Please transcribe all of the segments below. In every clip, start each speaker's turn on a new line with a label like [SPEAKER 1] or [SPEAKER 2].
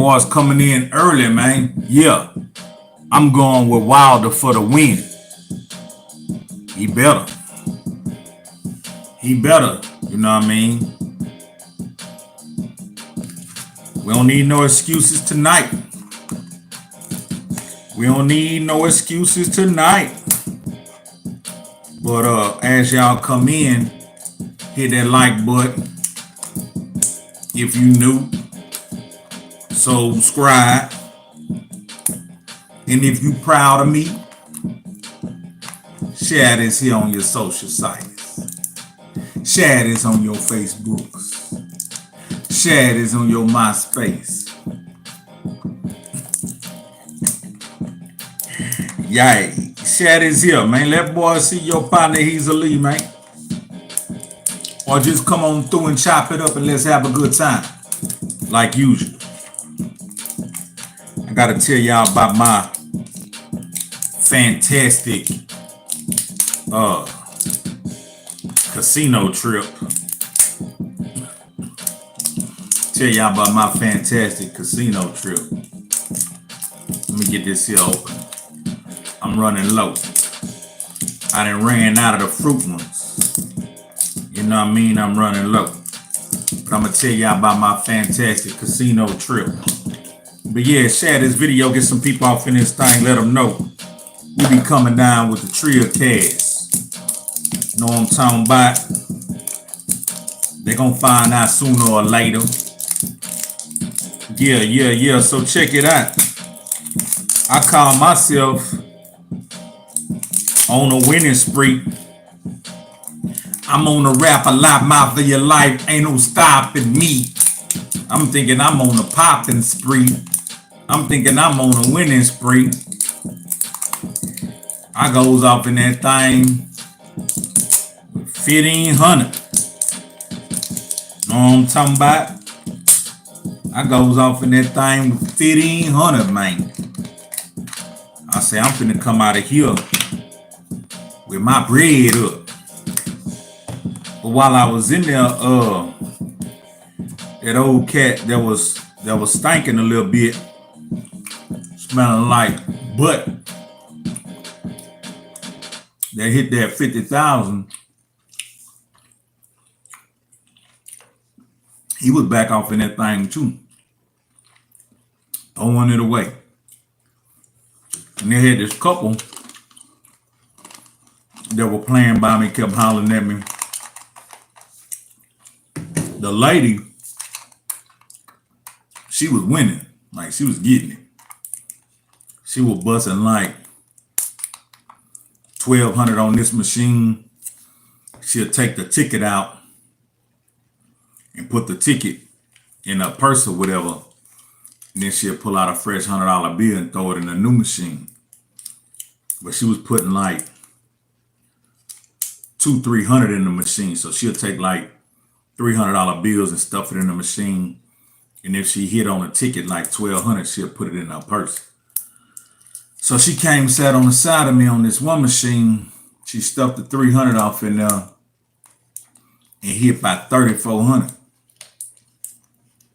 [SPEAKER 1] boys coming in early, man. Yeah, I'm going with Wilder for the win. He better. He better. You know what I mean? We don't need no excuses tonight. We don't need no excuses tonight. But as y'all come in, hit that like button. If you new, subscribe. And if you proud of me, share this here on your social sites. Share this on your Facebooks. Share this on your MySpace. Yay. Share this here, man. Let boys see your partner Hezeleo, man. Or just come on through and chop it up and let's have a good time. Like usual. I gotta tell y'all about my fantastic casino trip. Tell y'all about my fantastic casino trip. Let me get this here open. I'm running low. I done ran out of the fruit ones. You know what I mean? I'm running low. But I'm gonna tell y'all about my fantastic casino trip. But yeah, share this video, get some people off in this thing, let them know. We be coming down with the tree of cash. Know what I'm talking about? They gonna find out sooner or later. Yeah. So check it out. I call myself on a winning spree. I'm on a rap a lot, mouth of your life, ain't no stopping me. I'm thinking I'm on a popping spree. I'm thinking I'm on a winning spree. I goes off in that thing with 1,500. Know what I'm talking about? I goes off in that thing with 1,500, man. I say I'm finna come out of here with my bread up. But while I was in there, that old cat that was stinking a little bit, smelling like butt, that hit that 50,000. He was back off in that thing too, throwing it away. And they had this couple that were playing by me, kept hollering at me. The lady, she was winning, like she was getting it. She was busting like 1,200 on this machine. She'll take the ticket out and put the ticket in her purse or whatever. And then she'll pull out a fresh $100 bill and throw it in a new machine. But she was putting like 200-300 in the machine. So she'll take like $300 bills and stuff it in the machine. And if she hit on a ticket like 1,200, she'll put it in her purse. So she came, sat on the side of me on this one machine. She stuffed the 300 off in there and hit by 3,400.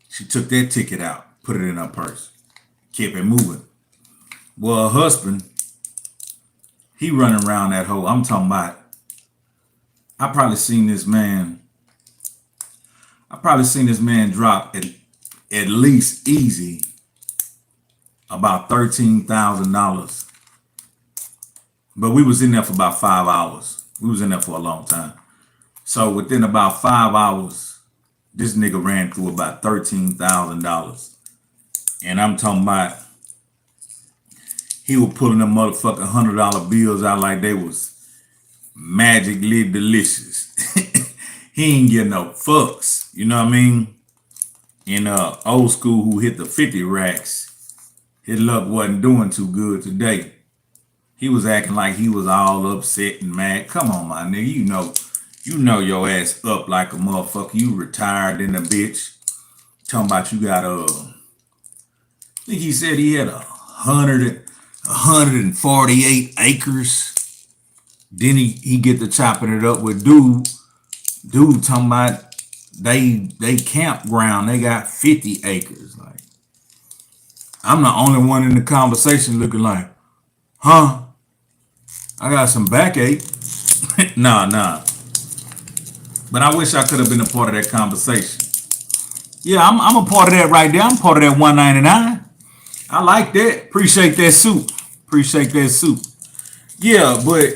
[SPEAKER 1] She took that ticket out, put it in her purse, kept it moving. Well, her husband, he running around that hole. I'm talking about, I probably seen this man drop at least easy about $13,000. But we was in there for about 5 hours. We was in there for a long time. So within about 5 hours, this nigga ran through about $13,000. And I'm talking about, he was pulling them motherfucking $100 bills out like they was magically delicious. He ain't getting no fucks. You know what I mean? In old school who hit the 50 racks, his luck wasn't doing too good today. He was acting like he was all upset and mad. Come on, my nigga. You know your ass up like a motherfucker. You retired in a bitch. Talking about you got I think he said he had 148 acres. Then he get to chopping it up with dude talking about they campground, they got 50 acres. Like, I'm the only one in the conversation looking like, huh? I got some backache. Nah. But I wish I could have been a part of that conversation. Yeah, I'm a part of that right there. I'm part of that 199. I like that. Appreciate that soup. Appreciate that soup. Yeah, but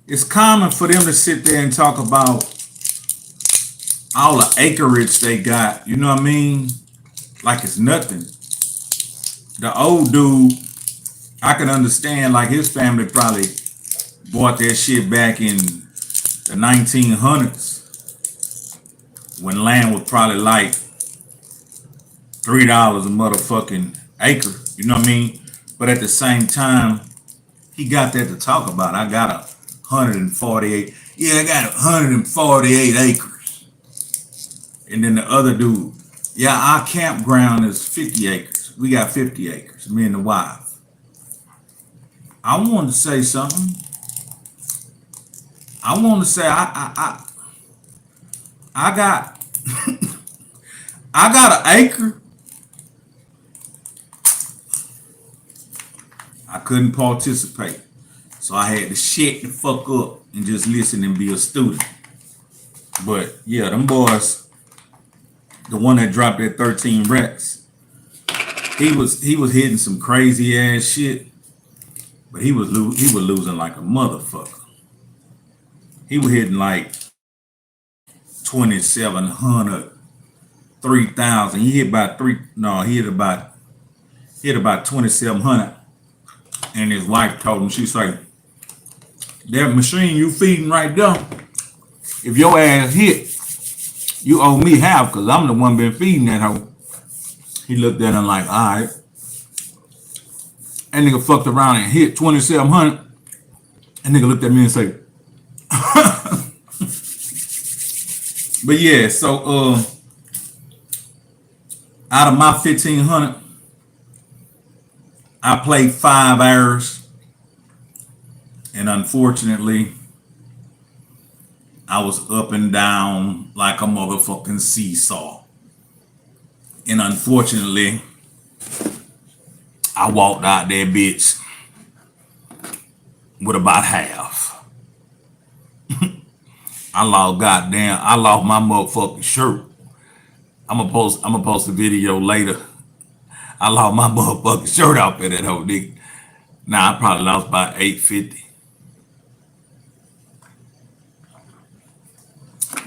[SPEAKER 1] it's common for them to sit there and talk about all the acreage they got. You know what I mean? Like it's nothing. The old dude, I can understand. Like his family probably bought that shit back in the 1900s when land was probably like $3 a motherfucking acre. You know what I mean? But at the same time, he got that to talk about. I got 148. Yeah, I got 148 acres. And then the other dude, yeah, our campground is 50 acres. We got 50 acres, me and the wife. I wanted to say something. I want to say I got I got an acre. I couldn't participate. So I had to shut the fuck up and just listen and be a student. But yeah, them boys, the one that dropped that 13 racks, he was hitting some crazy ass shit, but he was losing like a motherfucker. He was hitting like 2,700, 3,000. He hit about three. No, he hit about 2,700. And his wife told him, she's like, that machine you feeding right there, if your ass hit, you owe me half because I'm the one been feeding that hoe. He looked at him like, all right. That nigga fucked around and hit 2,700. That nigga looked at me and said, but yeah, so out of my 1,500, I played 5 hours, and unfortunately, I was up and down like a motherfucking seesaw. And unfortunately, I walked out there, bitch, with about half. I lost my motherfucking shirt. I'm gonna post a video later. I lost my motherfucking shirt off at that whole nigga. Nah, I probably lost about 850.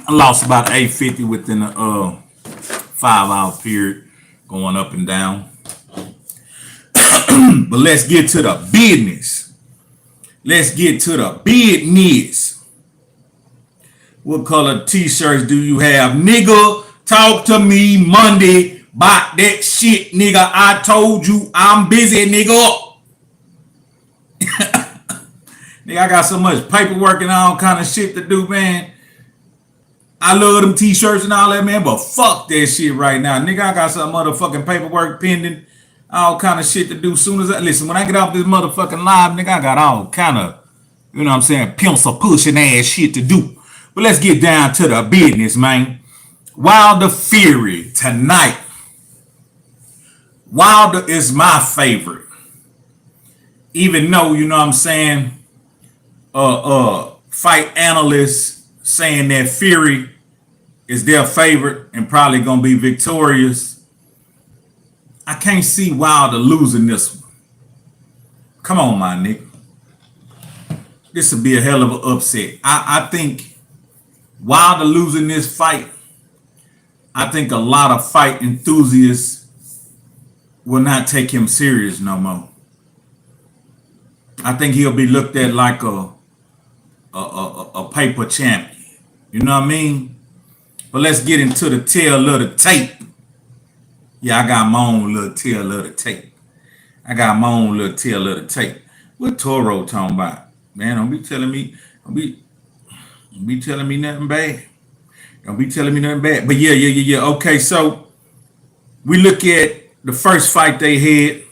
[SPEAKER 1] I lost about 850 within a 5 hour period going up and down. But let's get to the business. Let's get to the business. What color t-shirts do you have? Nigga, talk to me Monday about that shit, nigga. I told you I'm busy, nigga. Nigga, I got so much paperwork and all kind of shit to do, man. I love them t-shirts and all that, man, but fuck that shit right now. Nigga, I got some motherfucking paperwork pending, all kind of shit to do. Soon as listen, when I get off this motherfucking live, nigga, I got all kind of, you know what I'm saying, pencil pushing ass shit to do. But let's get down to the business, man. Wilder Fury tonight. Wilder is my favorite. Even though, you know what I'm saying, fight analysts saying that Fury is their favorite and probably gonna be victorious. I can't see Wilder losing this one. Come on, my nigga. This would be a hell of an upset. I think Wilder losing this fight, I think a lot of fight enthusiasts will not take him serious no more. I think he'll be looked at like a paper champion. You know what I mean? But let's get into the tail of the tape. Yeah, I got my own little tail of the tape. What Toro talking about? Man, don't be telling me nothing bad. But yeah. Okay, so we look at the first fight they had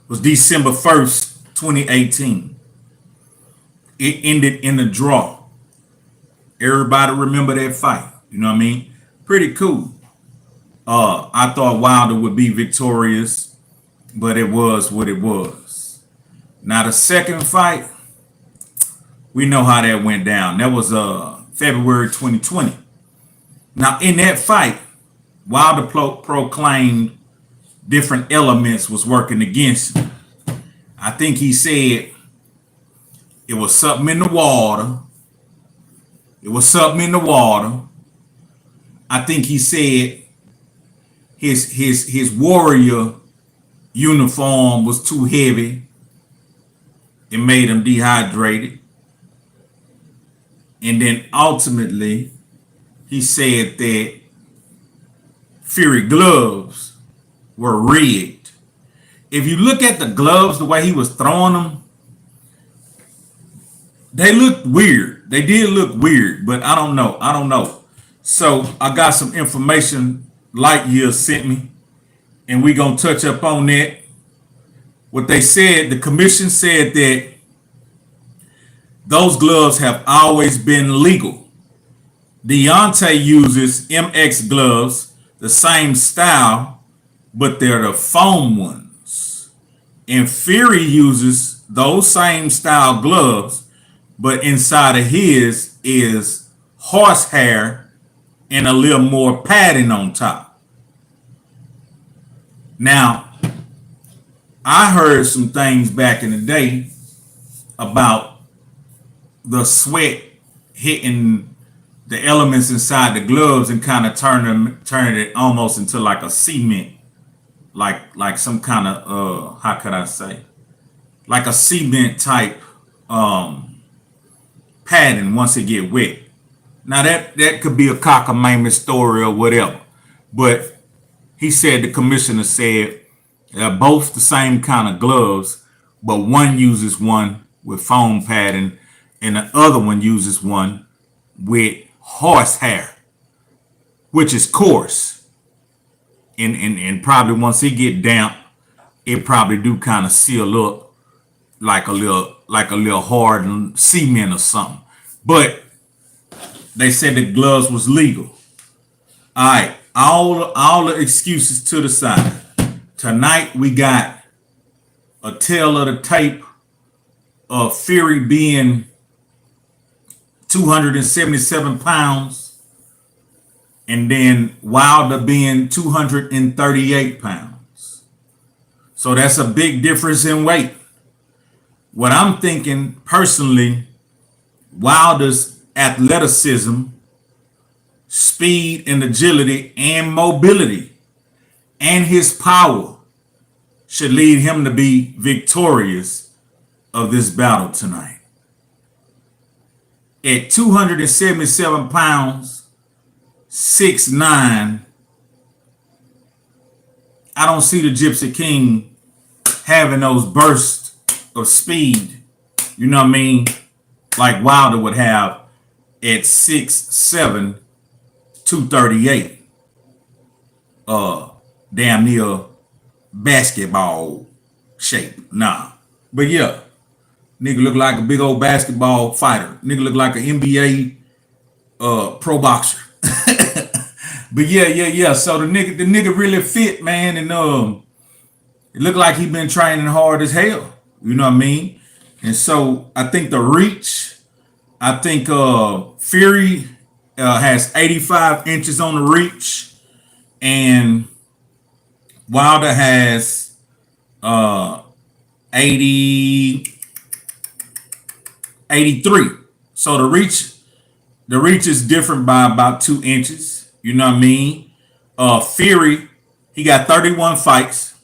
[SPEAKER 1] was December 1st, 2018. It ended in a draw. Everybody remember that fight. You know what I mean? Pretty cool. I thought Wilder would be victorious, but it was what it was. Now the second fight, we know how that went down. That was February 2020. Now in that fight, Wilder proclaimed different elements was working against him. I think he said it was something in the water. It was something in the water. I think he said his warrior uniform was too heavy. It made him dehydrated. And then ultimately, he said that Fury gloves were rigged. If you look at the gloves, the way he was throwing them, they looked weird. They did look weird, but I don't know. I don't know. So I got some information Lightyear sent me, and we gonna touch up on that. What they said, the commission said that those gloves have always been legal. Deontay uses MX gloves, the same style, but they're the foam ones. And Fury uses those same style gloves, but inside of his is horsehair and a little more padding on top. Now, I heard some things back in the day about the sweat hitting the elements inside the gloves and kind of turn it almost into like a cement, like some kind of how could I say, like a cement type padding once it get wet. Now that could be a cockamamie story or whatever, but he said the commissioner said they're both the same kind of gloves, but one uses one with foam padding and the other one uses one with horsehair, which is coarse. And probably once it get damp, it probably do kind of seal up like a little hard cement or something. But they said the gloves was legal. All right, all the excuses to the side. Tonight we got a tale of the tape of Fury being 277 pounds and then Wilder being 238 pounds. So that's a big difference in weight. What I'm thinking personally, Wilder's athleticism, speed and agility and mobility and his power should lead him to be victorious of this battle tonight. At 277 pounds, 6'9", I don't see the Gypsy King having those bursts of speed, you know what I mean, like Wilder would have at 6'7", 238. Damn near basketball shape. Nah. But yeah, nigga look like a big old basketball fighter. Nigga look like an NBA pro boxer. But yeah. So the nigga really fit, man, and it looked like he been training hard as hell. You know what I mean? And so I think the reach, I think Fury has 85 inches on the reach, and Wilder has 83. So the reach is different by about 2 inches. You know what I mean? Fury, he got 31 fights,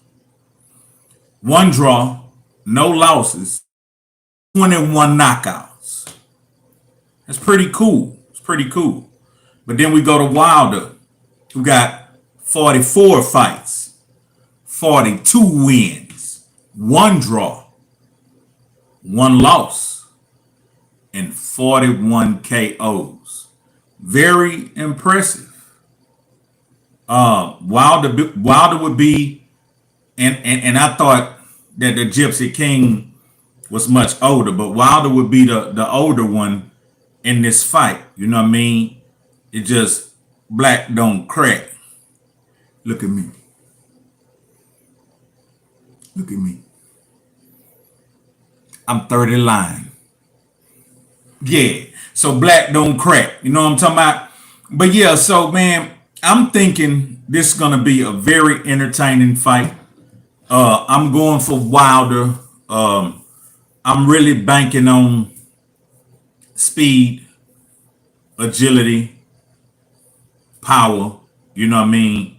[SPEAKER 1] 1 draw, no losses, 21 knockouts. That's pretty cool. It's pretty cool. But then we go to Wilder, who got 44 fights, 42 wins, 1 draw, 1 loss, and 41 KOs. Very impressive. Wilder would be, and I thought that the Gypsy King was much older, but Wilder would be the older one in this fight. You know what I mean? It just black don't crack. Look at me. Look at me. I'm 30 line. Yeah. So black don't crack. You know what I'm talking about? But yeah, so man, I'm thinking this is gonna be a very entertaining fight. I'm going for Wilder. I'm really banking on speed, agility, power, you know what I mean,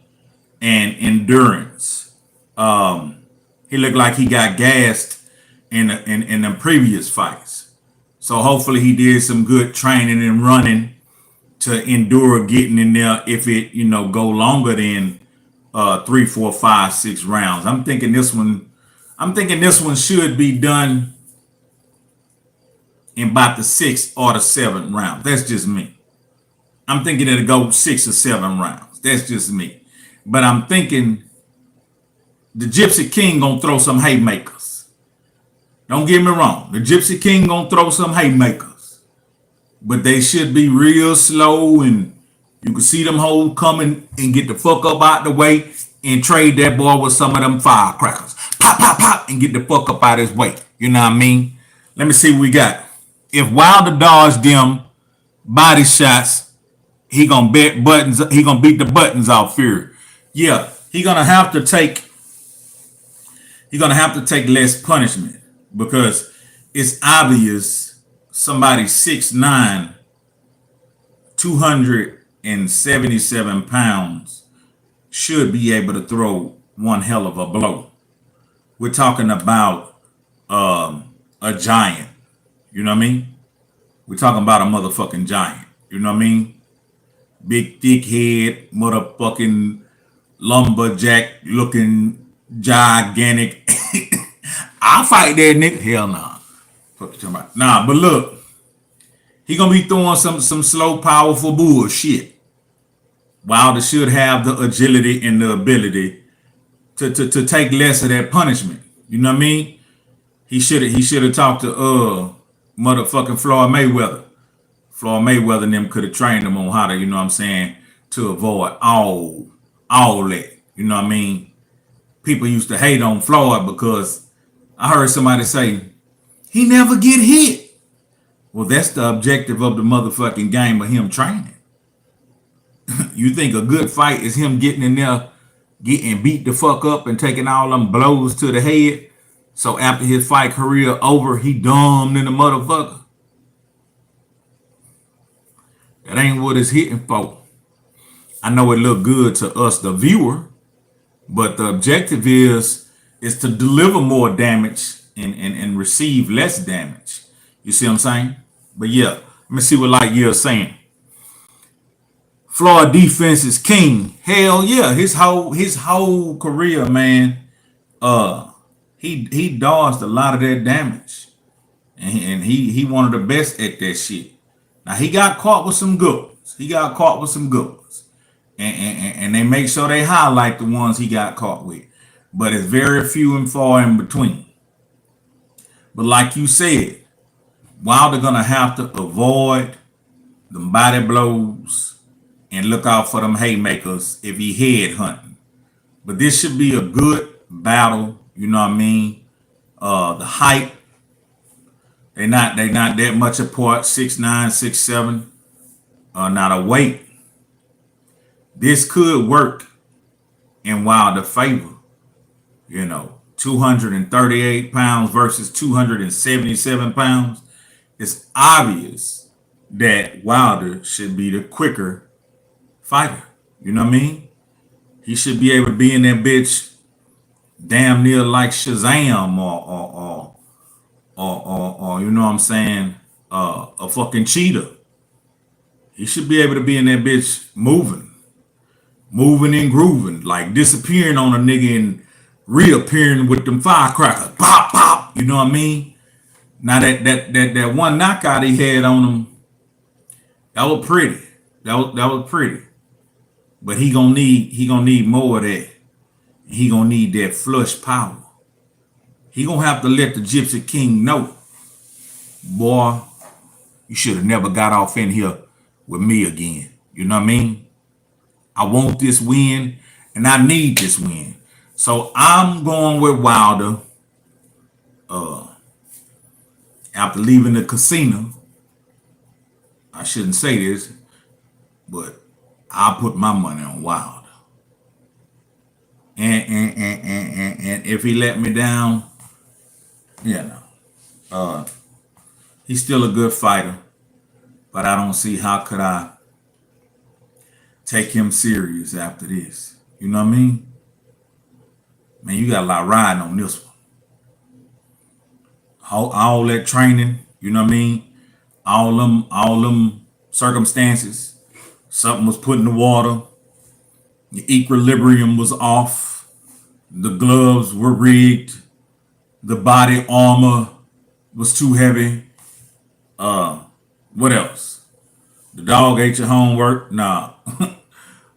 [SPEAKER 1] and endurance. He looked like he got gassed in the previous fights. So hopefully he did some good training and running to endure getting in there if it, go longer than 3, 4, 5, 6 rounds. I'm thinking this one should be done in about the 6th or the 7th round. That's just me. I'm thinking it'll go 6 or 7 rounds. That's just me. But I'm thinking the Gypsy King gonna throw some haymakers. Don't get me wrong. The Gypsy King gonna throw some haymakers. But they should be real slow, and you can see them hoes coming and get the fuck up out the way and trade that boy with some of them firecrackers. Pop, pop, pop, and get the fuck up out his way. You know what I mean? Let me see what we got. If Wilder dodged them body shots, he gonna bet buttons. He gonna beat the buttons off Fury. Yeah, he gonna have to take. He gonna have to take less punishment because it's obvious somebody 6'9", 277 pounds should be able to throw one hell of a blow. We're talking about a giant. You know what I mean? We're talking about a motherfucking giant. You know what I mean? Big, thick head, motherfucking lumberjack looking gigantic. I'll fight that nigga. Hell nah. Fuck you talking about? Nah, but look, he gonna be throwing some slow, powerful bullshit. Wilder should have the agility and the ability to take less of that punishment. You know what I mean? He should have talked to motherfucking Floyd Mayweather. Floyd Mayweather and them could have trained him on how to, you know what I'm saying, to avoid all that. You know what I mean? People used to hate on Floyd because I heard somebody say, he never get hit. Well, that's the objective of the motherfucking game of him training. You think a good fight is him getting in there, getting beat the fuck up and taking all them blows to the head? So after his fight career over, he dumbed in the motherfucker. That ain't what it's hitting for. I know it look good to us, the viewer, but the objective is to deliver more damage and receive less damage. You see what I'm saying? But yeah, let me see what Lightyear's saying. Floyd defense is king. Hell yeah, his whole career, man. He dodged a lot of that damage, and he one of the best at that shit. Now he got caught with some good ones. And they make sure they highlight the ones he got caught with, but it's very few and far in between. But like you said, Wilder gonna have to avoid the body blows and look out for them haymakers if he head hunting. But this should be a good battle. You know what I mean? The height, they not that much apart. 6'9", 6'7". Now the weight. This could work in Wilder's favor. 238 pounds versus 277 pounds. It's obvious that Wilder should be the quicker fighter. You know what I mean? He should be able to be in that bitch damn near like Shazam or you know what I'm saying, a fucking cheetah. He should be able to be in that bitch moving and grooving, like disappearing on a nigga and reappearing with them firecrackers. Pop, pop. You know what I mean? Now that one knockout he had on him, that was pretty. That was pretty. But he gonna need more of that. He gonna need that flush power. He gonna have to let the Gypsy King know, boy, you should have never got off in here with me again. You know what I mean? I want this win, and I need this win. So I'm going with Wilder. After leaving the casino, I shouldn't say this, but I put my money on Wilder. And if he let me down, he's still a good fighter, but I don't see how could I take him serious after this. You know what I mean? Man, you got a lot riding on this one. All that training, you know what I mean? All them circumstances. Something was put in the water. The equilibrium was off. The gloves were rigged. The body armor was too heavy. What else? The dog ate your homework? Nah.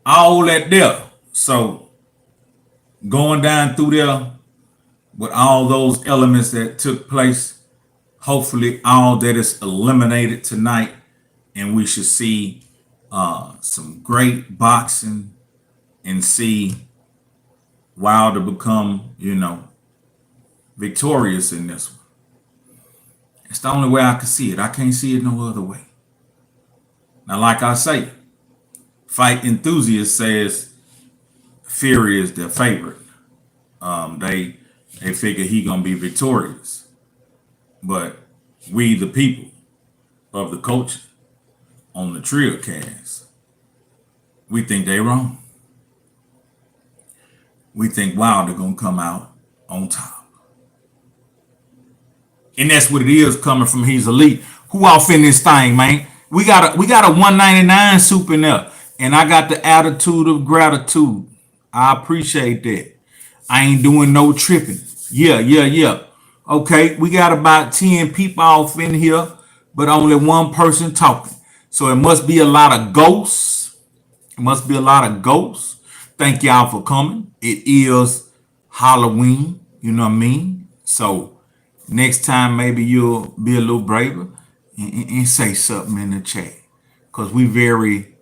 [SPEAKER 1] All that there. So going down through there with all those elements that took place, hopefully all that is eliminated tonight, and we should see some great boxing and see Wilder become, victorious in this one. It's the only way I can see it. I can't see it no other way. Now, like I say, Fight Enthusiast says Fury is their favorite. They figure he gonna be victorious. But we, the people of the culture on the Trio Cast, we think they wrong. We think Wilder gonna come out on top. And that's what it is coming from Hezeleo. Who off in this thing, man? We got a 199 soup in there. And I got the attitude of gratitude. I appreciate that. I ain't doing no tripping. Yeah. Okay, we got about 10 people off in here, but only one person talking. So it must be a lot of ghosts. Thank y'all for coming. It is Halloween, you know what I mean? So next time maybe you'll be a little braver and say something in the chat. Because we very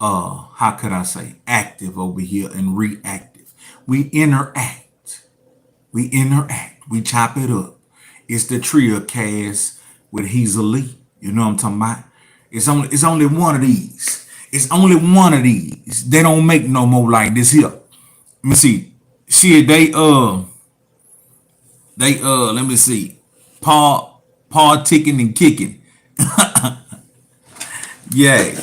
[SPEAKER 1] how could I say, active over here and reactive. We interact. We chop it up. It's the Trio Cast with Hezeleo. You know what I'm talking about? It's only one of these. It's only one of these. They don't make no more like this here. Let me see. Shit, let me see. Paul ticking and kicking. Yeah.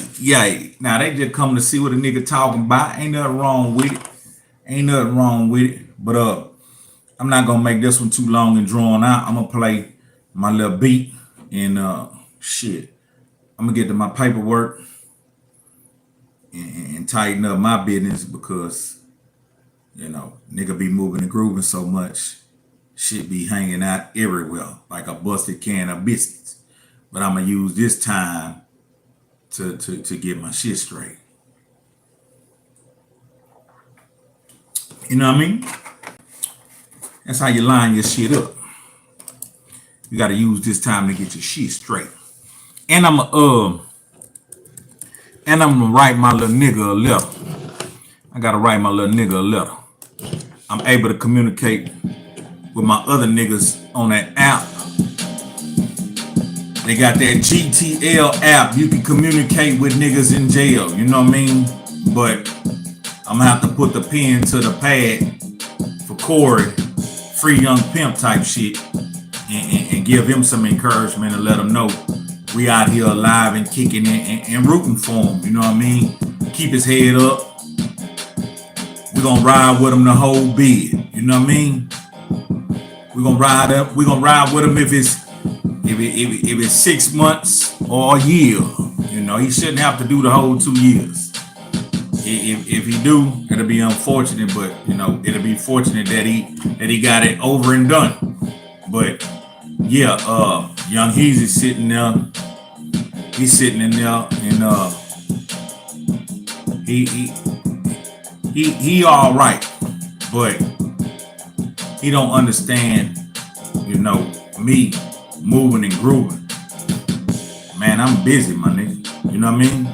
[SPEAKER 1] Now they just come to see what a nigga talking about. Ain't nothing wrong with it. But I'm not gonna make this one too long and drawn out. I'm gonna play my little beat and shit. I'm gonna get to my paperwork and tighten up my business because nigga be moving and grooving so much. Shit be hanging out everywhere like a busted can of biscuits. But I'm gonna use this time to get my shit straight. You know what I mean? That's how you line your shit up. You gotta use this time to get your shit straight. And I'm gonna write my little nigga a letter. I gotta write my little nigga a letter. I'm able to communicate with my other niggas on that app. They got that GTL app. You can communicate with niggas in jail. You know what I mean? But I'm gonna have to put the pen to the pad for Corey, free young pimp type shit, and give him some encouragement and let him know we out here alive and kicking and rooting for him. You know what I mean? Keep his head up. We're gonna ride with him the whole bid. You know what I mean? We're gonna ride up. We're gonna ride with him if it's 6 months or a year. He shouldn't have to do the whole 2 years. If he do, it'll be unfortunate, but it'll be fortunate that he got it over and done. But yeah, young Heezy sitting there. He's sitting in there, and he all right, but he don't understand, me moving and grooving. Man, I'm busy, my nigga. You know what I mean?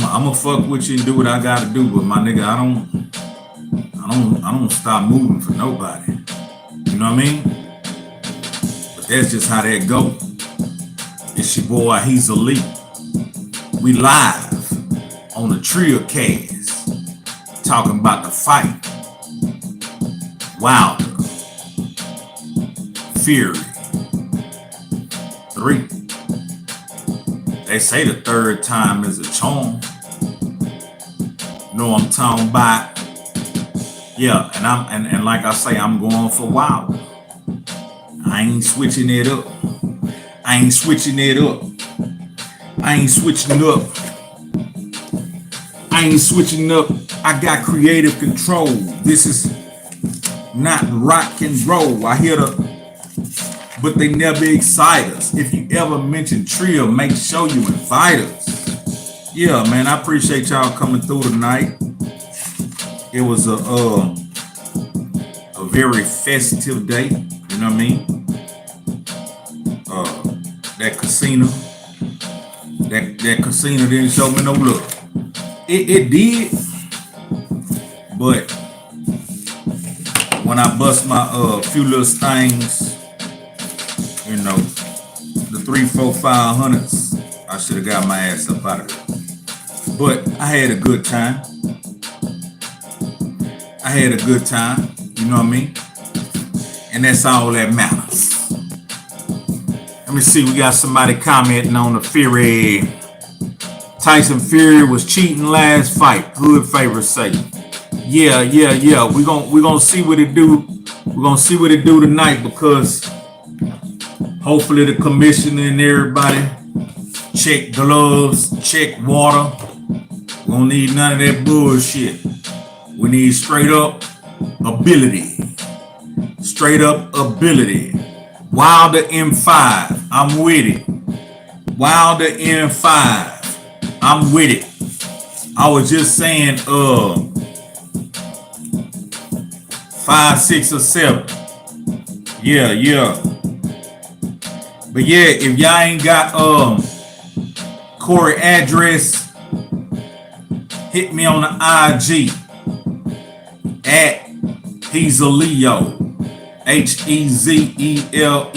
[SPEAKER 1] I'ma fuck with you and do what I gotta do, but my nigga, I don't stop moving for nobody. You know what I mean? But that's just how that go. It's your boy Hezeleo. We live on the Trio Cast talking about the fight. Wilder, Fury 3. They say the third time is a charm. Know what I'm talking about? Yeah, and like I say, I'm going for Wilder. I ain't switching it up. I ain't switching it up. I ain't switching up. I ain't switching up. I got creative control. This is not rock and roll. I hear but they never excite us. If you ever mention Trio, make sure you invite us. Yeah, man, I appreciate y'all coming through tonight. It was a very festive day. You know what I mean? That casino didn't show me no love. It did, but when I bust my few little things, you know, the 3, 4, 500s, I should have got my ass up out of it. But I had a good time. You know what I mean? And that's all that matters. Let me see, we got somebody commenting on the Fury. Tyson Fury was cheating last fight. Good favor say. Yeah. We're gonna see what it do. We're gonna see what it do tonight, because hopefully the commissioner and everybody check gloves, check water. We don't need none of that bullshit. We need straight up ability. Straight up ability. Wilder M5, I'm with it. Wilder M5, I'm with it. I was just saying 5, 6, or 7. Yeah. But yeah, if y'all ain't got Corey address, hit me on the IG at Hezeleo, Hezeleo.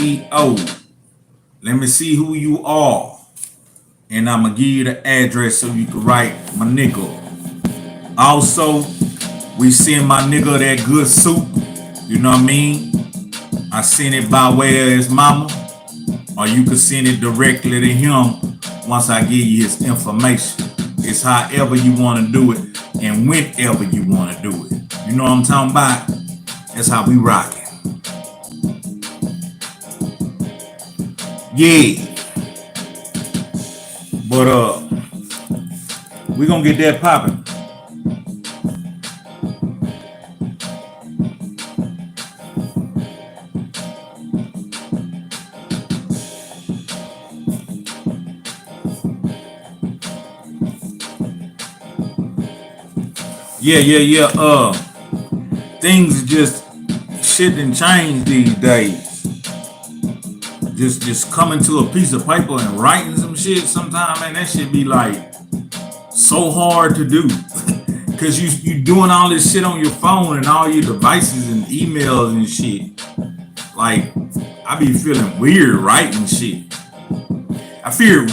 [SPEAKER 1] Let me see who you are, and I'm gonna give you the address so you can write my nigga. Also, we send my nigga that good soup. You know what I mean? I send it by way of his mama, or you can send it directly to him once I give you his information. It's however you want to do it and whenever you want to do it. You know what I'm talking about? That's how we rock it. Yeah. But we gonna get that popping. Yeah. Things just shit done changed these days. Just coming to a piece of paper and writing some shit sometimes, man, that shit be like so hard to do. Cause you doing all this shit on your phone and all your devices and emails and shit. Like, I be feeling weird writing shit. I feel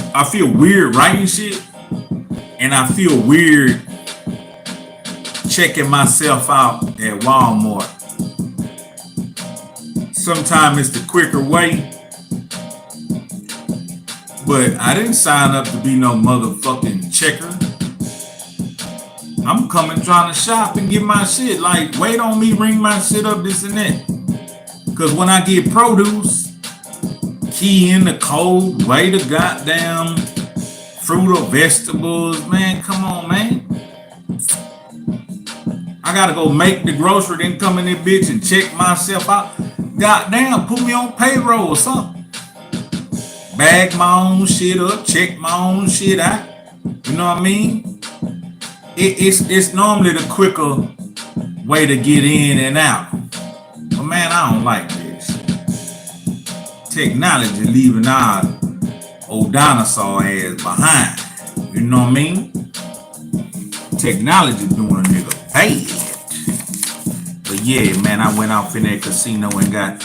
[SPEAKER 1] weird writing shit, and I feel weird checking myself out at Walmart. Sometimes it's the quicker way, but I didn't sign up to be no motherfucking checker. I'm coming trying to shop and get my shit. Like, wait on me, ring my shit up, this and that. Cause when I get produce, key in the code, weigh the goddamn fruit or vegetables, man, come on, man. I gotta go make the grocery, then come in this bitch and check myself out. Goddamn, put me on payroll or something. Bag my own shit up, check my own shit out. You know what I mean? It's normally the quicker way to get in and out. But man, I don't like this. Technology leaving our old dinosaur ass behind. You know what I mean? Technology doing a nigga bad. But yeah, man, I went off in that casino and got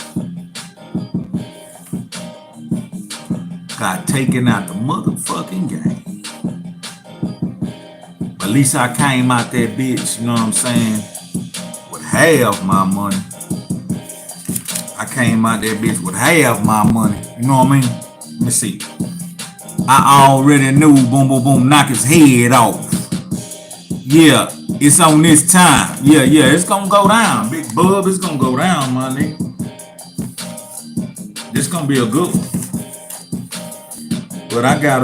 [SPEAKER 1] taken out the motherfucking game. But at least I came out that bitch, you know what I'm saying, with half my money. I came out that bitch with half my money. You know what I mean? Let me see. I already knew, boom, boom, boom, knock his head off. Yeah, it's on this time. Yeah, it's gonna go down. Big Bub, it's gonna go down, my nigga. This gonna be a good one. But I got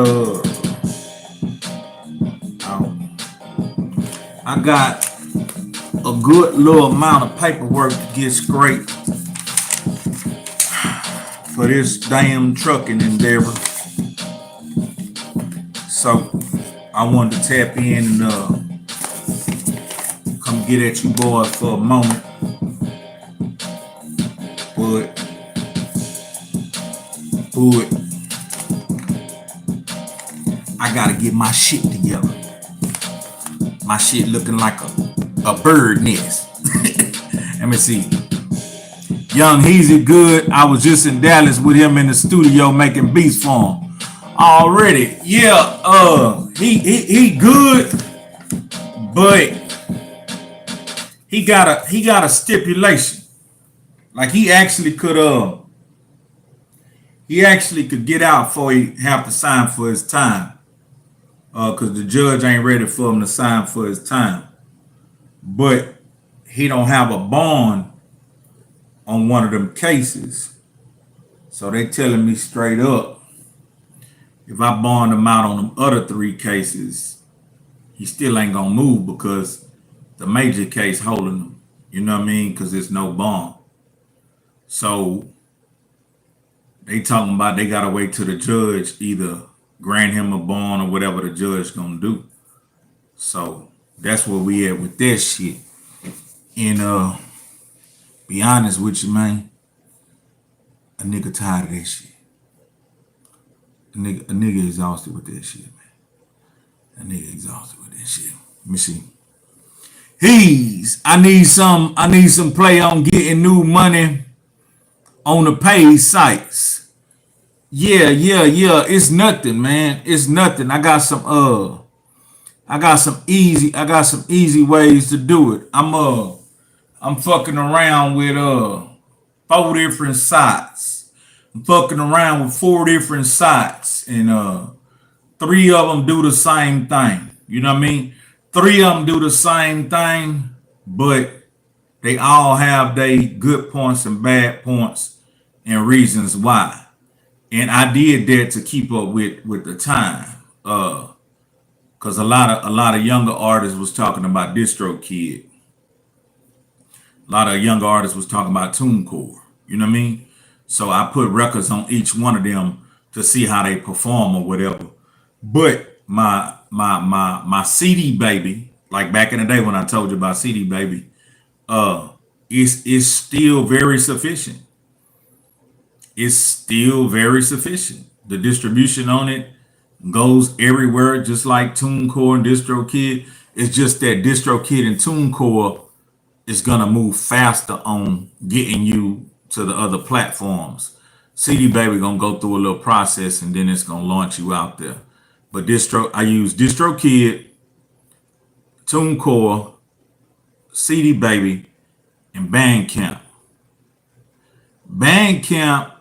[SPEAKER 1] a good little amount of paperwork to get straight for this damn trucking endeavor. So I wanted to tap in and come get at you boys for a moment. But I gotta get my shit together. My shit looking like a bird nest. Let me see. Young Heezy good. I was just in Dallas with him in the studio making beats for him. Already, yeah. He good, but he got a stipulation. Like he actually could get out before he have to sign for his time. Cause the judge ain't ready for him to sign for his time. But he don't have a bond on one of them cases. So they telling me straight up, if I bond him out on them other 3 cases, he still ain't gonna move because the major case holding him. You know what I mean? Because there's no bond. So they talking about they gotta wait till the judge either grant him a bond or whatever the judge gonna do. So that's where we at with that shit. And be honest with you, man, a nigga tired of that shit. A nigga exhausted with that shit, man. A nigga exhausted with that shit. Let me see. I need some play on getting new money on the paid sites. Yeah. It's nothing, man. It's nothing. I got some easy ways to do it. I'm fucking around with 4 different sites. I'm fucking around with 4 different sites, and 3 of them do the same thing. You know what I mean? 3 of them do the same thing, but they all have their good points and bad points and reasons why. And I did that to keep up with the time. Cause a lot of younger artists was talking about DistroKid. A lot of younger artists was talking about TuneCore. You know what I mean? So I put records on each one of them to see how they perform or whatever. But my CD Baby, like back in the day when I told you about CD Baby, is still very sufficient. It's still very sufficient. The distribution on it goes everywhere, just like TuneCore and DistroKid. It's just that DistroKid and TuneCore is gonna move faster on getting you to the other platforms. CD Baby gonna go through a little process and then it's gonna launch you out there. But I use DistroKid, TuneCore, CD Baby, and Bandcamp. Bandcamp,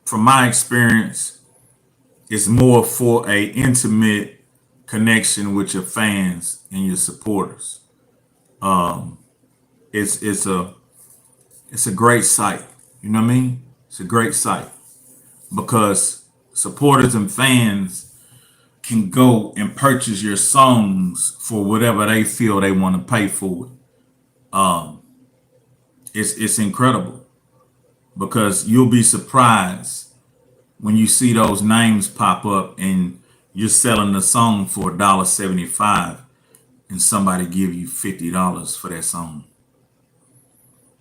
[SPEAKER 1] from my experience, is more for a intimate connection with your fans and your supporters. It's a great site. You know what I mean? It's a great site because supporters and fans can go and purchase your songs for whatever they feel they want to pay for it. It's incredible because you'll be surprised when you see those names pop up and you're selling the song for $1.75 and somebody give you $50 for that song.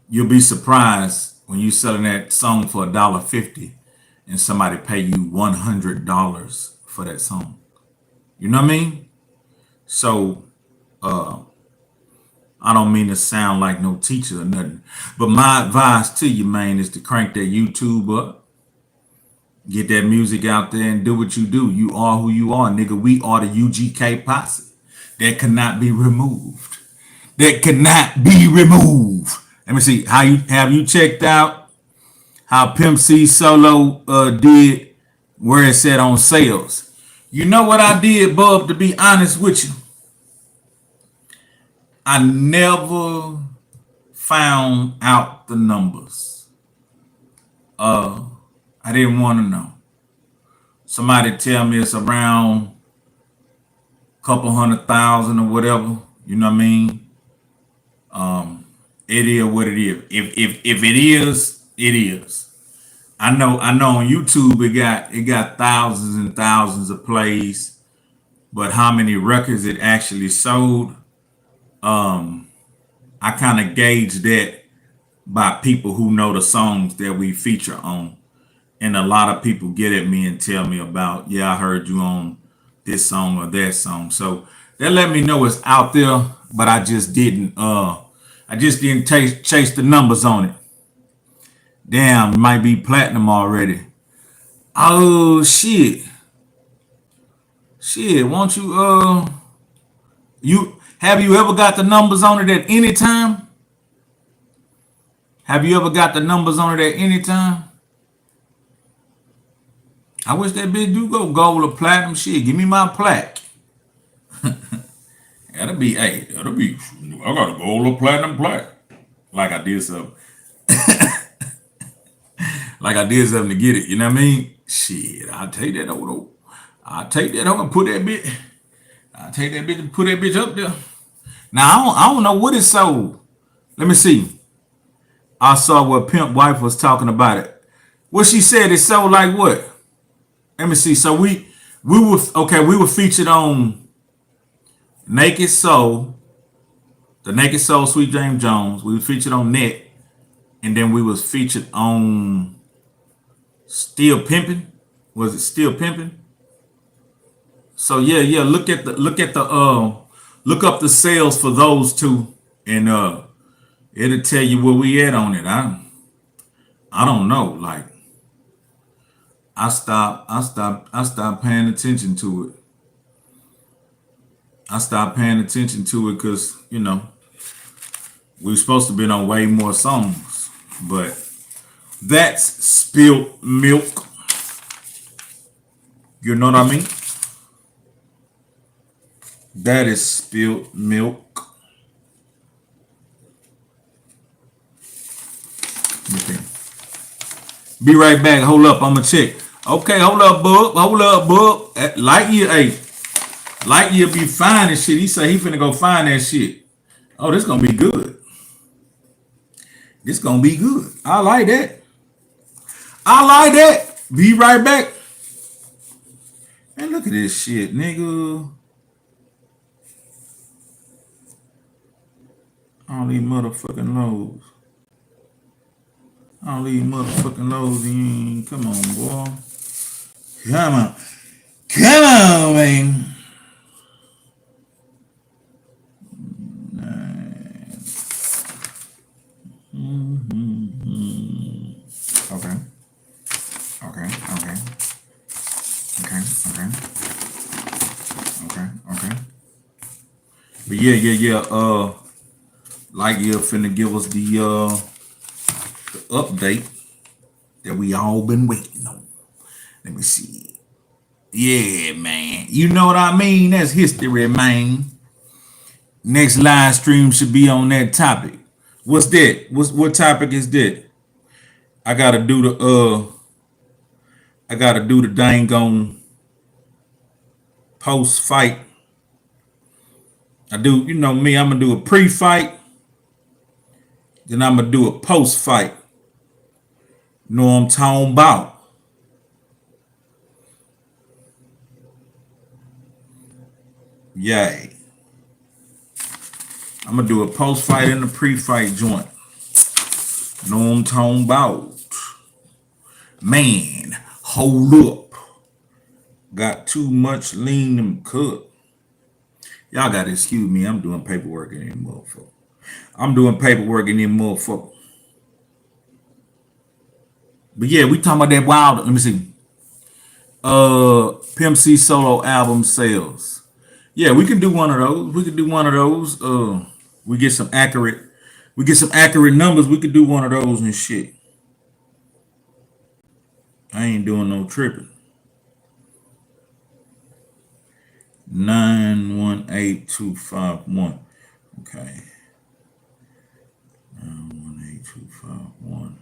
[SPEAKER 1] You'll be surprised when you're selling that song for $1.50 and somebody pay you $100 for that song. You know what I mean? So I don't mean to sound like no teacher or nothing, but my advice to you, man, is to crank that YouTube up, get that music out there, and do what you do. You are who you are, nigga. We are the UGK posse. That cannot be removed. That cannot be removed. Let me see. How you have you checked out how Pimp C Solo did where it said on sales? You know what I did, Bub, to be honest with you? I never found out the numbers. I didn't want to know. Somebody tell me it's around a couple 100,000 or whatever. You know what I mean? It is what it is. If it is, it is. I know on YouTube it got thousands and thousands of plays, but how many records it actually sold, I kind of gauge that by people who know the songs that we feature on. And a lot of people get at me and tell me about, yeah, I heard you on this song or that song. So that let me know it's out there, but I just didn't chase the numbers on it. Damn, it might be platinum already. Oh shit. Shit, won't you have you ever got the numbers on it at any time? Have you ever got the numbers on it at any time? I wish that bitch do go gold or platinum. Shit, give me my plaque. That'll be, hey, that'll be, I got a gold or platinum plaque. Like I did something. Like I did something to get it. You know what I mean? Shit, I'll take that over though. I'll take that over and put that bitch. I'll take that bitch and put that bitch up there. Now, I don't know what it sold. Let me see. I saw what Pimp Wife was talking about it. What she said it sold like what? Let me see. So we were featured on Naked Soul, the Naked Soul Sweet James Jones. We were featured on Net, and then we was featured on Still Pimpin'. Was it Still Pimpin'? So yeah. Look up the sales for those two, and it'll tell you where we at on it. I don't know. Like I stopped paying attention to it. I stopped paying attention to it because, you know, we were supposed to be on way more songs. But that's spilled milk. You know what I mean? That is spilled milk. Okay. Be right back. Hold up. I'ma check. Okay, hold up, bub. Hold up, bub. Lightyear, hey. Lightyear be fine and shit. He say he finna go find that shit. Oh, this gonna be good. This gonna be good. I like that. I like that. Be right back. Man, look at this shit, nigga. All these motherfucking lows. All these motherfucking lows. Come on, boy. Come on. Come on, man. Okay. But yeah. Lightyear finna give us the update that we all been waiting on. Let me see. Yeah, man. You know what I mean? That's history, man. Next live stream should be on that topic. What's that? What topic is that? I gotta do the dang on post fight. I do, you know me, I'm gonna do a pre-fight, then I'm gonna do a post fight. You know what I'm talking about? Yay. I'm gonna do a post fight and a pre-fight joint. You know what I'm talking about? Man, hold up. Got too much lean and cut. Y'all gotta excuse me. I'm doing paperwork in this motherfucker. I'm doing paperwork in this motherfucker. But yeah, we talking about that wild. Let me see. Pimp C solo album sales. Yeah, we can do one of those. We can do one of those. We get some accurate. We get some accurate numbers. We could do one of those and shit. I ain't doing no tripping. 918251. Okay. 918251.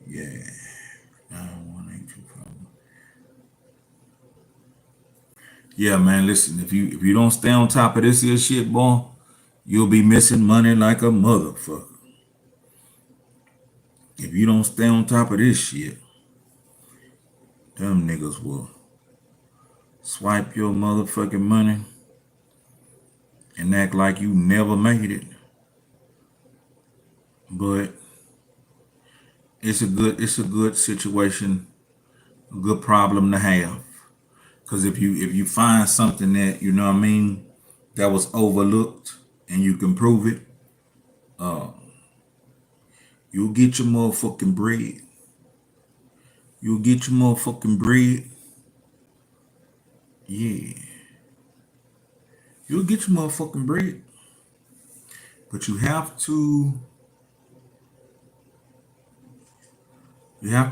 [SPEAKER 1] Yeah. 918251. Yeah, man. Listen, if you don't stay on top of this here shit, boy, you'll be missing money like a motherfucker. If you don't stay on top of this shit, them niggas will swipe your motherfucking money and act like you never made it. But it's a good situation, a good problem to have. Cause if you find something that you know what I mean that was overlooked and you can prove it, you'll get your motherfucking bread. You'll get your motherfucking bread. Yeah. You'll get your motherfucking bread. But you have to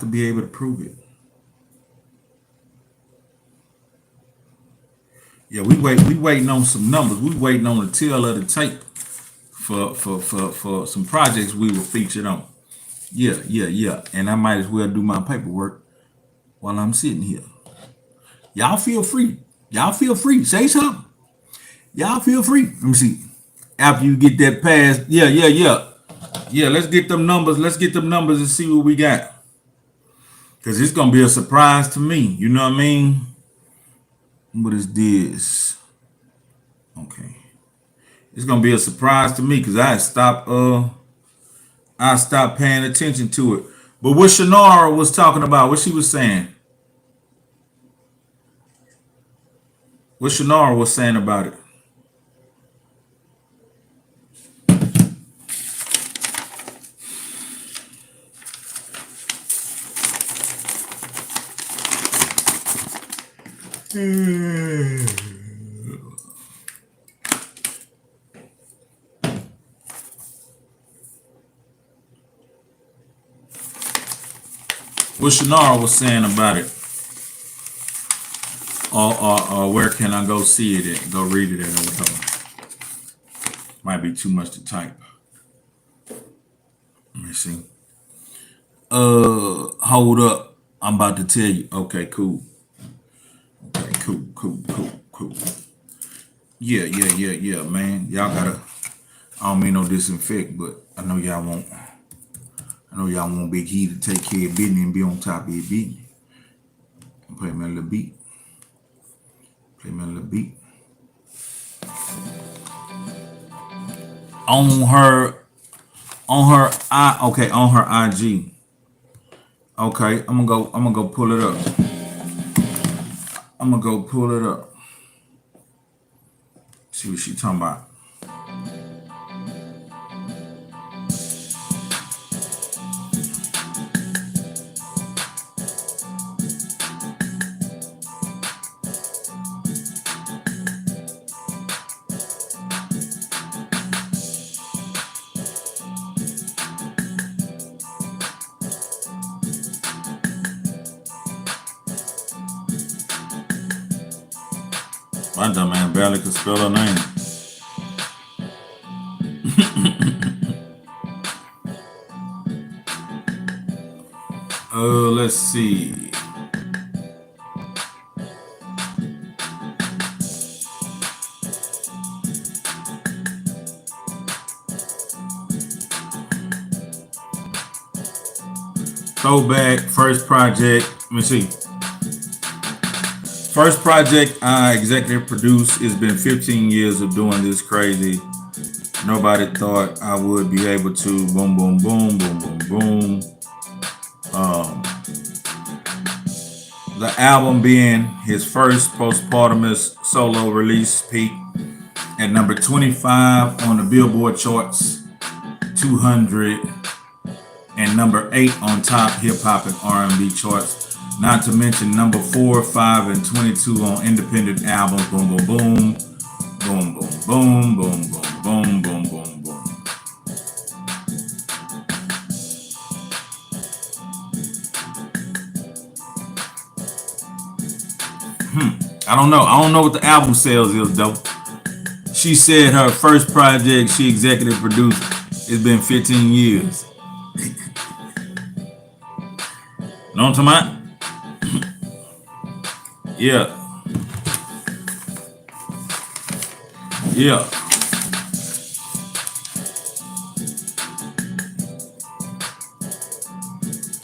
[SPEAKER 1] be able to prove it. Yeah, we waiting on some numbers. We waiting on the tail of the tape for some projects we were featured on. Yeah, yeah, yeah. And I might as well do my paperwork while I'm sitting here. Y'all feel free. Y'all feel free. Say something. Y'all feel free. Let me see. After you get that pass, yeah, yeah, yeah. Yeah, let's get them numbers. Let's get them numbers and see what we got. Cause it's gonna be a surprise to me. You know what I mean? What is this? Okay. It's gonna be a surprise to me because I stopped paying attention to it. But what Shanara was talking about, what she was saying, what Shanara was saying about it. What Shanara was saying about it, or where can I go see it at, go read it at, or whatever. Might be too much to type. Let me see. Hold up. I'm about to tell you. Okay, cool. Okay, cool, cool, cool, cool. Yeah, yeah, yeah, yeah, man. Y'all gotta. I don't mean no disinfect, but I know y'all want. I know y'all want Big E to take care of business and be on top of your business. Play me a little beat. Play me a little beat. On her, on her IG. Okay, I'm gonna go pull it up. I'm gonna go pull it up. See what she talking about. My dumb man barely could spell her name. Let's see. Throwback, first project. Let me see. First project I executive produced. It's been 15 years of doing this crazy. Nobody thought I would be able to. Boom, boom, boom, boom, boom, boom. The album being his first postpartum solo release, Peak. at number 25 on the Billboard charts, 200, and number 8 on top hip hop and R&B charts. Not to mention number 4, 5, and 22 on independent albums. Boom, boom, boom, boom, boom, boom, boom, boom, boom, boom, boom, boom. I don't know. I don't know what the album sales is though. She said her first project she executive produced, it's been 15 years. Know what I'm talking about? Yeah. Yeah.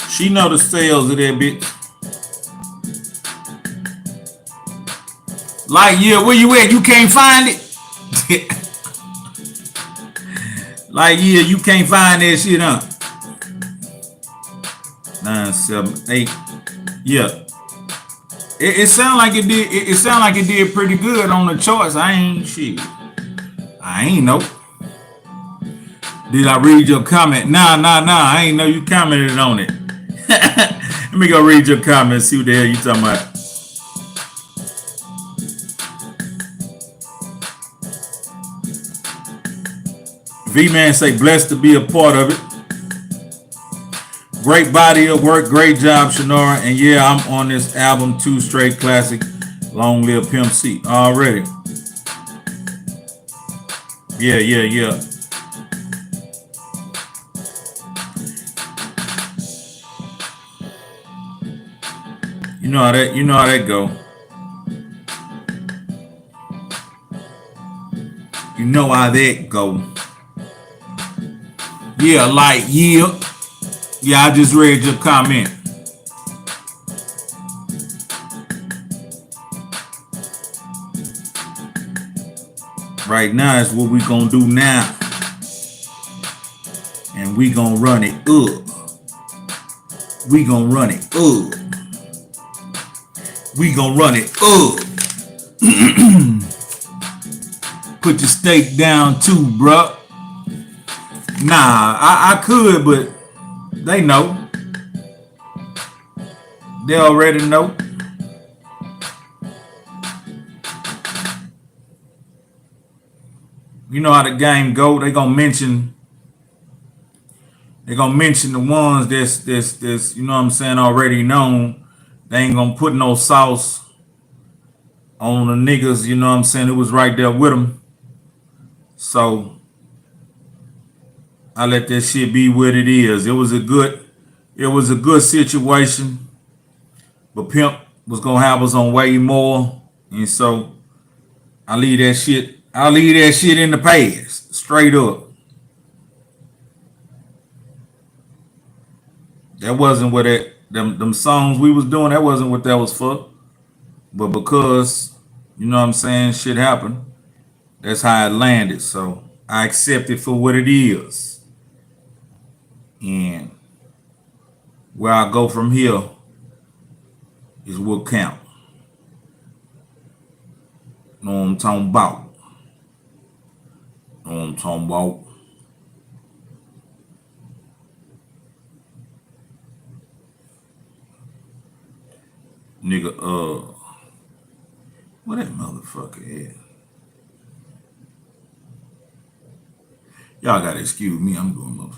[SPEAKER 1] She know the sales of that bitch. Like, yeah, where you at? You can't find it? Like, yeah, you can't find that shit, huh? 9, 7, 8. Yeah. It sound like it did. It sound like it did pretty good on the charts. I ain't shit. I ain't know. Did I read your comment? Nah. I ain't know you commented on it. Let me go read your comment. See what the hell you talking about. V-Man say blessed to be a part of it. Great body of work, great job, Shanora. And yeah, I'm on this album, 2 straight classic. Long live Pimp C. Already. Yeah. You know how that go. You know how that go. Yeah, like, yeah. Yeah, I just read your comment. Right now is what we gonna do now. And we gonna run it up. We gonna run it up. We gonna run it up. Put your steak down too, bruh. Nah, I could, but they know. They already know. You know how the game go. They gonna mention the ones that's you know what I'm saying, already known. They ain't gonna put no sauce on the niggas, you know what I'm saying, who was right there with them. So I let that shit be what it is. It was a good situation. But Pimp was gonna have us on way more. And so I leave that shit in the past. Straight up. That wasn't what them songs we was doing, that wasn't what that was for. But because, you know what I'm saying, shit happened, that's how it landed. So I accept it for what it is. And where I go from here is what count. Know what I'm talking about? Know what I'm talking about? Nigga, what that motherfucker is? Y'all gotta excuse me. I'm doing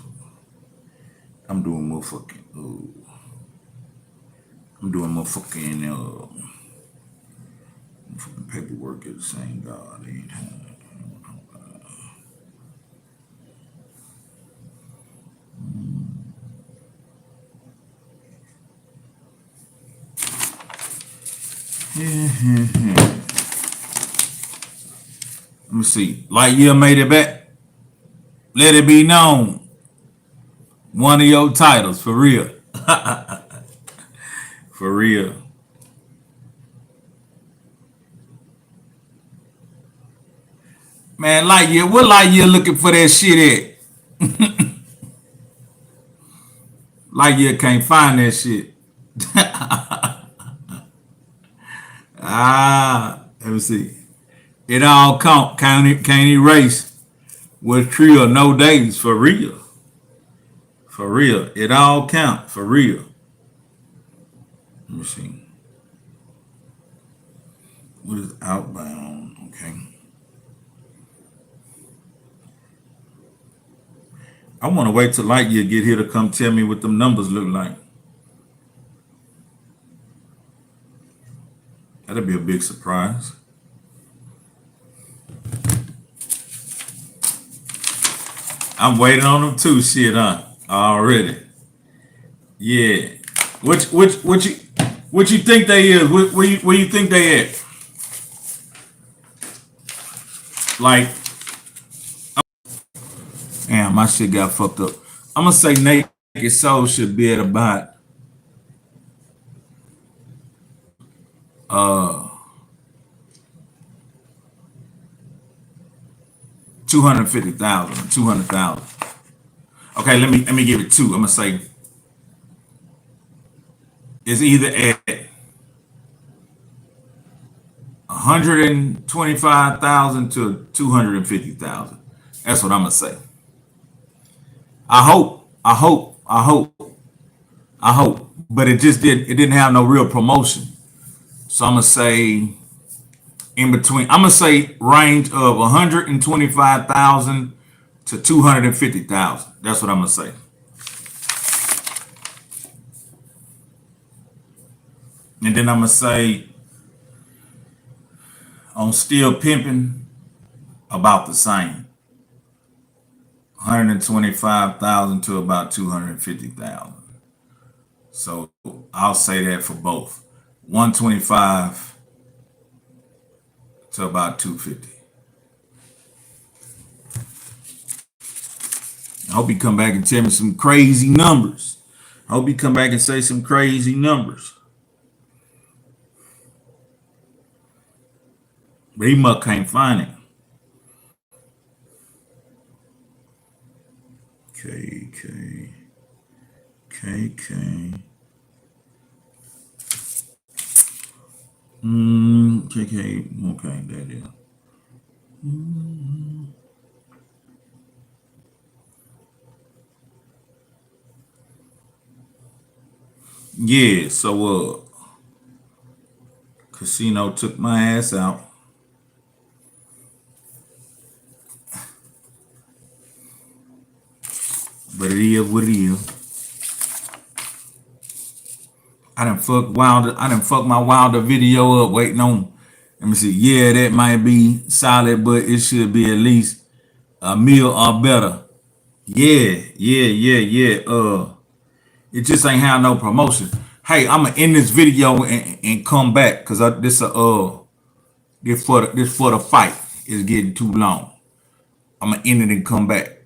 [SPEAKER 1] motherfucking paperwork at the same god. Let me see. Lightyear made it back. Let it be known. One of your titles, for real. For real. Man, Lightyear, what Lightyear looking for that shit at? Lightyear can't find that shit. Let me see. It all count. Can't erase. Was true or no days for real. For real. It all count for real. Let me see. What is outbound? Okay. I want to wait till Lightyear get here to come tell me what them numbers look like. That'll be a big surprise. I'm waiting on them too. Shit, huh? Already. Yeah. What you think they is? Where you think they at? Like, damn, my shit got fucked up. I'm gonna say Naked Soul should be at about uh 250,000, 200,000. Okay, let me give it two. I'm gonna say it's either at 125,000 to 250,000. That's what I'm gonna say. I hope. But it didn't have no real promotion. So I'm gonna say in between. I'm gonna say range of 125,000 to 250,000. That's what I'm gonna say. And then I'm gonna say on Still Pimping about the same. 125,000 to about 250,000. So I'll say that for both. 125 to about 250. I hope you come back and tell me some crazy numbers. I hope you come back and say some crazy numbers. But he must can't find it. KK. KK. Okay, that is. Yeah, so Casino took my ass out. But it is what it is. I done fuck my Wilder video up waiting on. Let me see. Yeah, that might be solid, but it should be at least a meal or better. Yeah. It just ain't have no promotion. Hey, I'ma end this video and come back because this for the fight is getting too long. I'ma end it and come back.